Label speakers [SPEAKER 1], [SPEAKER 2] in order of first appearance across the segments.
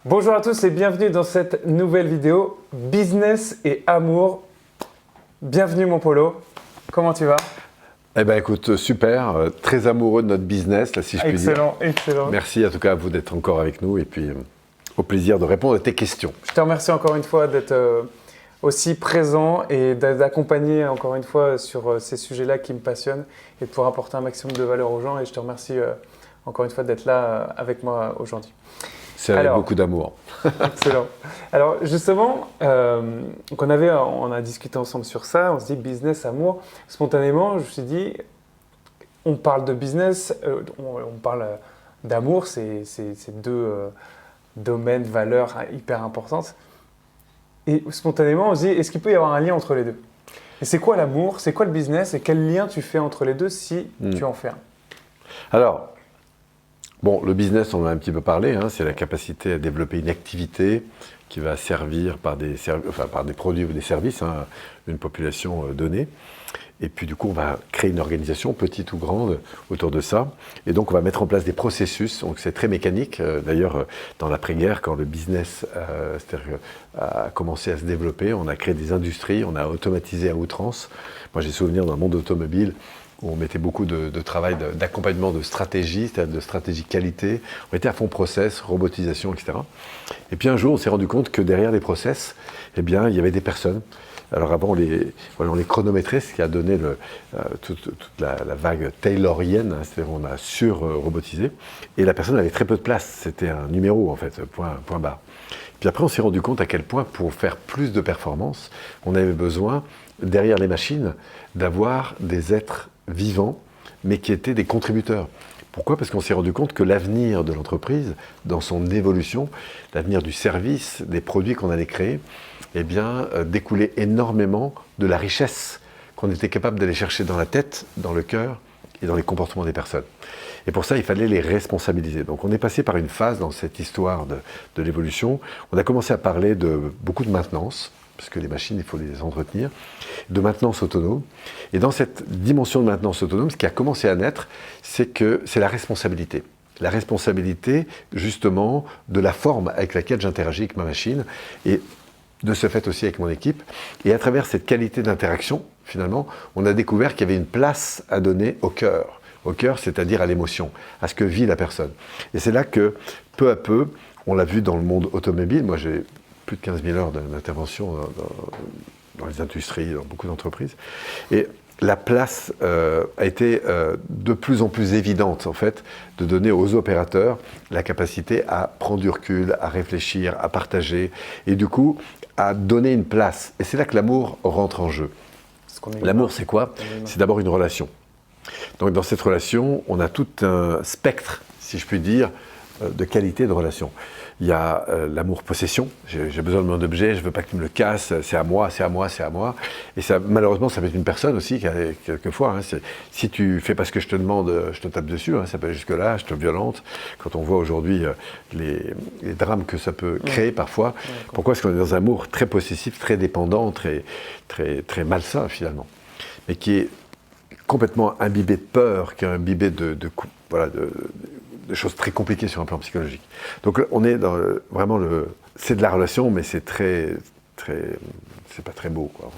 [SPEAKER 1] Bonjour à tous et bienvenue dans cette nouvelle vidéo Business et amour. Bienvenue mon Polo, comment tu vas?
[SPEAKER 2] Eh bien écoute, super, très amoureux de notre business, là, si je puis dire.
[SPEAKER 1] Excellent, excellent.
[SPEAKER 2] Merci en tout cas à vous d'être encore avec nous et puis au plaisir de répondre à tes questions.
[SPEAKER 1] Je te remercie encore une fois d'être aussi présent et d'accompagner encore une fois sur ces sujets-là qui me passionnent et de pouvoir apporter un maximum de valeur aux gens. Et je te remercie encore une fois d'être là avec moi aujourd'hui.
[SPEAKER 2] C'est avec beaucoup d'amour.
[SPEAKER 1] Excellent. Alors justement, on a discuté ensemble sur ça, on se dit business, amour. Spontanément, je me suis dit, on parle de business, on parle d'amour, c'est deux domaines, valeurs hyper importantes. Et spontanément, on se dit, est-ce qu'il peut y avoir un lien entre les deux? Et c'est quoi l'amour? C'est quoi le business? Et quel lien tu fais entre les deux si tu en fais un?
[SPEAKER 2] Alors, bon, le business, on en a un petit peu parlé, hein, c'est la capacité à développer une activité qui va servir par des produits ou des services, hein, une population donnée. Et puis du coup, on va créer une organisation, petite ou grande, autour de ça. Et donc, on va mettre en place des processus. Donc, c'est très mécanique. D'ailleurs, dans l'après-guerre, quand le business a commencé à se développer, on a créé des industries, on a automatisé à outrance. Moi, j'ai souvenir dans le monde automobile, où on mettait beaucoup de travail d'accompagnement de stratégie, c'est-à-dire de stratégie qualité. On était à fond process, robotisation, etc. Et puis un jour, on s'est rendu compte que derrière les process, eh bien, il y avait des personnes. Alors avant, on les chronométrait, ce qui a donné toute la vague taylorienne, hein, c'est-à-dire on a sur-robotisé. Et la personne avait très peu de place, c'était un numéro en fait, point barre. Puis après, on s'est rendu compte à quel point, pour faire plus de performance, on avait besoin, derrière les machines, d'avoir des êtres vivants, mais qui étaient des contributeurs. Pourquoi? Parce qu'on s'est rendu compte que l'avenir de l'entreprise, dans son évolution, l'avenir du service, des produits qu'on allait créer, eh bien, découlait énormément de la richesse qu'on était capable d'aller chercher dans la tête, dans le cœur et dans les comportements des personnes. Et pour ça, il fallait les responsabiliser. Donc on est passé par une phase dans cette histoire de l'évolution. On a commencé à parler de beaucoup de maintenance, parce que les machines, il faut les entretenir, de maintenance autonome. Et dans cette dimension de maintenance autonome, ce qui a commencé à naître, c'est la responsabilité. La responsabilité, justement, de la forme avec laquelle j'interagis avec ma machine, et de ce fait aussi avec mon équipe. Et à travers cette qualité d'interaction, finalement, on a découvert qu'il y avait une place à donner au cœur. Au cœur, c'est-à-dire à l'émotion, à ce que vit la personne. Et c'est là que, peu à peu, on l'a vu dans le monde automobile, moi j'ai plus de 15 000 heures d'intervention dans les industries, dans beaucoup d'entreprises. Et la place a été de plus en plus évidente, en fait, de donner aux opérateurs la capacité à prendre du recul, à réfléchir, à partager, et du coup, à donner une place. Et c'est là que l'amour rentre en jeu. L'amour, c'est quoi? C'est d'abord une relation. Donc dans cette relation, on a tout un spectre, si je puis dire, de qualité de relation. Il y a l'amour-possession, j'ai besoin de mon objet, je ne veux pas que tu me le casses, c'est à moi, c'est à moi, c'est à moi. Et ça, malheureusement, ça peut être une personne aussi, quelquefois. Hein, si tu ne fais pas ce que je te demande, je te tape dessus, hein, ça peut aller jusque-là, je te violente. Quand on voit aujourd'hui les drames que ça peut créer parfois, pourquoi est-ce qu'on est dans un amour très possessif, très dépendant, très malsain finalement, mais qui est complètement imbibé de peur, qui est imbibé de choses très compliquées sur un plan psychologique. Donc on est dans vraiment c'est de la relation, mais c'est c'est pas très beau, quoi.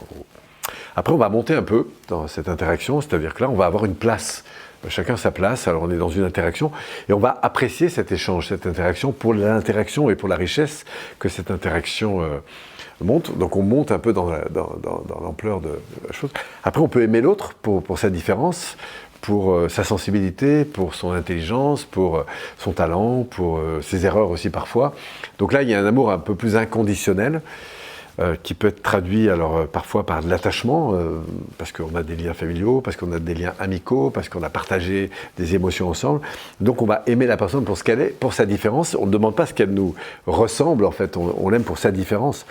[SPEAKER 2] Après, on va monter un peu dans cette interaction, c'est-à-dire que là, on va avoir une place. Chacun sa place, alors on est dans une interaction, et on va apprécier cet échange, cette interaction pour l'interaction et pour la richesse que cette interaction monte. Donc on monte un peu dans l'ampleur de la chose. Après, on peut aimer l'autre pour sa différence, pour sa sensibilité, pour son intelligence, pour son talent, pour ses erreurs aussi parfois. Donc là, il y a un amour un peu plus inconditionnel, qui peut être traduit alors parfois par de l'attachement, parce qu'on a des liens familiaux, parce qu'on a des liens amicaux, parce qu'on a partagé des émotions ensemble. Donc on va aimer la personne pour ce qu'elle est, pour sa différence. On ne demande pas ce qu'elle nous ressemble, en fait, on l'aime pour sa différence.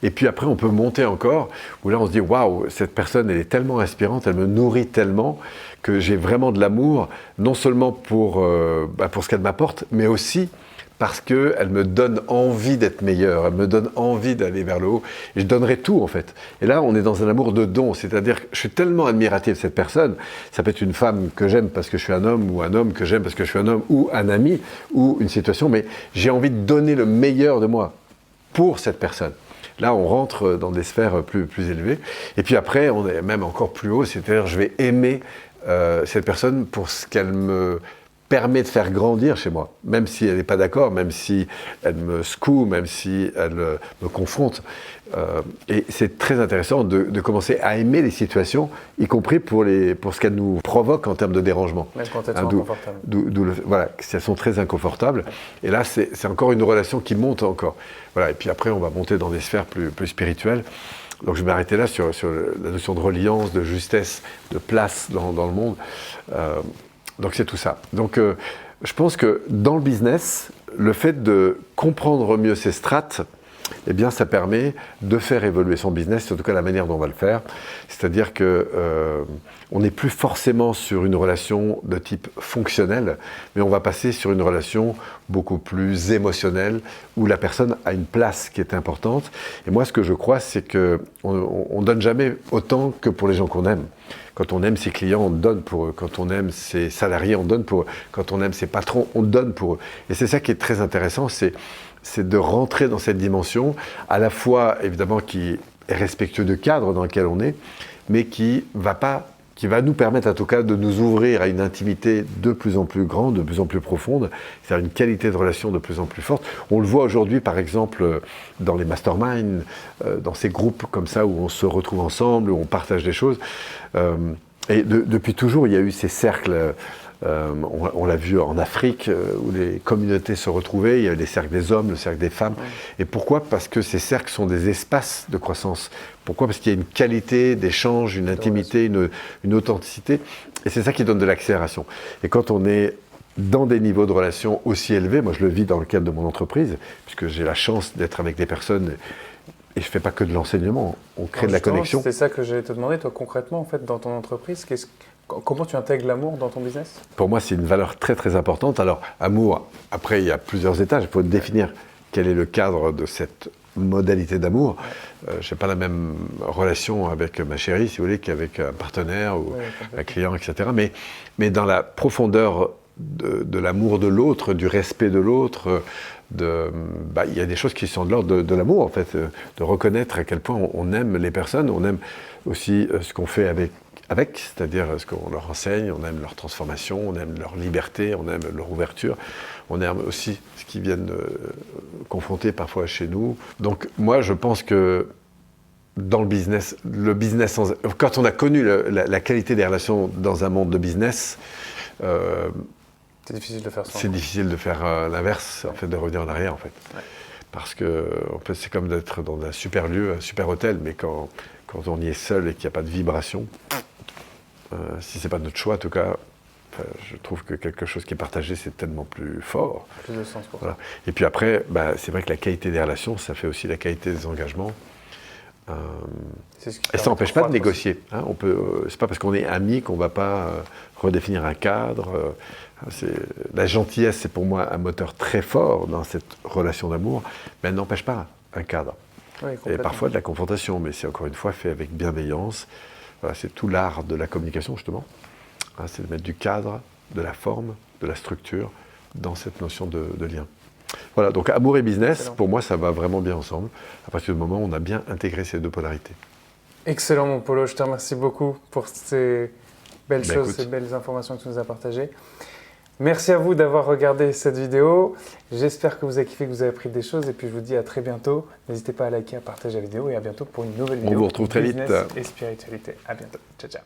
[SPEAKER 2] Et puis après, on peut monter encore, où là on se dit, waouh, cette personne, elle est tellement inspirante, elle me nourrit tellement, que j'ai vraiment de l'amour, non seulement pour ce qu'elle m'apporte, mais aussi parce qu'elle me donne envie d'être meilleur, elle me donne envie d'aller vers le haut, et je donnerai tout en fait. Et là, on est dans un amour de don, c'est-à-dire que je suis tellement admiratif de cette personne, ça peut être une femme que j'aime parce que je suis un homme, ou un homme que j'aime parce que je suis un homme, ou un ami, ou une situation, mais j'ai envie de donner le meilleur de moi pour cette personne. Là, on rentre dans des sphères plus élevées. Et puis après, on est même encore plus haut, c'est-à-dire je vais aimer cette personne pour ce qu'elle me permet de faire grandir chez moi, même si elle n'est pas d'accord, même si elle me secoue, même si elle me confronte. Et c'est très intéressant de commencer à aimer les situations, y compris pour ce qu'elles nous provoquent en termes de dérangement.
[SPEAKER 1] Même quand elles sont inconfortables.
[SPEAKER 2] Voilà, elles sont très inconfortables. Et là, c'est encore une relation qui monte encore. Voilà, et puis après, on va monter dans des sphères plus spirituelles. Donc je vais m'arrêter là sur la notion de reliance, de justesse, de place dans le monde. Donc c'est tout ça. Donc je pense que dans le business, le fait de comprendre mieux ces strates, eh bien ça permet de faire évoluer son business, en tout cas la manière dont on va le faire. C'est-à-dire que on n'est plus forcément sur une relation de type fonctionnel, mais on va passer sur une relation beaucoup plus émotionnelle, où la personne a une place qui est importante. Et moi, ce que je crois, c'est qu'on ne donne jamais autant que pour les gens qu'on aime. Quand on aime ses clients, on donne pour eux. Quand on aime ses salariés, on donne pour eux. Quand on aime ses patrons, on donne pour eux. Et c'est ça qui est très intéressant, c'est de rentrer dans cette dimension, à la fois, évidemment, qui est respectueux du cadre dans lequel on est, mais qui va nous permettre, en tout cas, de nous ouvrir à une intimité de plus en plus grande, de plus en plus profonde, c'est-à-dire une qualité de relation de plus en plus forte. On le voit aujourd'hui, par exemple, dans les masterminds, dans ces groupes comme ça, où on se retrouve ensemble, où on partage des choses. Et depuis toujours, il y a eu ces cercles, on l'a vu en Afrique, où les communautés se retrouvaient, il y avait les cercles des hommes, le cercle des femmes. Et pourquoi ? Parce que ces cercles sont des espaces de croissance. Pourquoi ? Parce qu'il y a une qualité d'échange, une intimité, une authenticité. Et c'est ça qui donne de l'accélération. Et quand on est dans des niveaux de relations aussi élevés, moi je le vis dans le cadre de mon entreprise, puisque j'ai la chance d'être avec des personnes, et je ne fais pas que de l'enseignement, on crée de la connexion.
[SPEAKER 1] C'est ça que j'allais te demander, toi concrètement, en fait, dans ton entreprise, comment tu intègres l'amour dans ton business ?
[SPEAKER 2] Pour moi, c'est une valeur très très importante. Alors, amour, après, il y a plusieurs étages. Il faut définir quel est le cadre de cette modalité d'amour. Je n'ai pas la même relation avec ma chérie, si vous voulez, qu'avec un partenaire ou un client, etc. Mais dans la profondeur de l'amour de l'autre, du respect de l'autre, il y a des choses qui sont de l'ordre de l'amour, en fait, de reconnaître à quel point on aime les personnes, on aime aussi ce qu'on fait avec, c'est-à-dire ce qu'on leur enseigne, on aime leur transformation, on aime leur liberté, on aime leur ouverture, on aime aussi ce qu'ils viennent confronter parfois chez nous. Donc moi, je pense que dans le business quand on a connu la qualité des relations dans un monde de business,
[SPEAKER 1] c'est difficile de faire ça.
[SPEAKER 2] C'est difficile de faire l'inverse, en fait, de revenir en arrière, en fait. Ouais. Parce que en fait, c'est comme d'être dans un super lieu, un super hôtel, mais quand on y est seul et qu'il n'y a pas de vibration, si c'est pas notre choix, en tout cas, je trouve que quelque chose qui est partagé, c'est tellement plus fort.
[SPEAKER 1] Plus de sens pour ça.
[SPEAKER 2] Et puis après, c'est vrai que la qualité des relations, ça fait aussi la qualité des engagements. Et ça n'empêche pas de négocier. Hein, c'est pas parce qu'on est amis qu'on ne va pas redéfinir un cadre. La gentillesse, c'est pour moi un moteur très fort dans cette relation d'amour, mais elle n'empêche pas un cadre.
[SPEAKER 1] Oui,
[SPEAKER 2] et parfois de la confrontation, mais c'est encore une fois fait avec bienveillance. Voilà, c'est tout l'art de la communication, justement. Hein, c'est de mettre du cadre, de la forme, de la structure dans cette notion de lien. Voilà, donc amour et business, excellent. Pour moi, ça va vraiment bien ensemble, à partir du moment où on a bien intégré ces deux polarités.
[SPEAKER 1] Excellent, mon Polo, je te remercie beaucoup pour ces belles choses, ces belles informations que tu nous as partagées. Merci à vous d'avoir regardé cette vidéo. J'espère que vous avez kiffé, que vous avez appris des choses, et puis je vous dis à très bientôt. N'hésitez pas à liker, à partager la vidéo, et à bientôt pour une nouvelle vidéo.
[SPEAKER 2] On vous retrouve très vite.
[SPEAKER 1] Business et spiritualité. À bientôt. Ciao, ciao.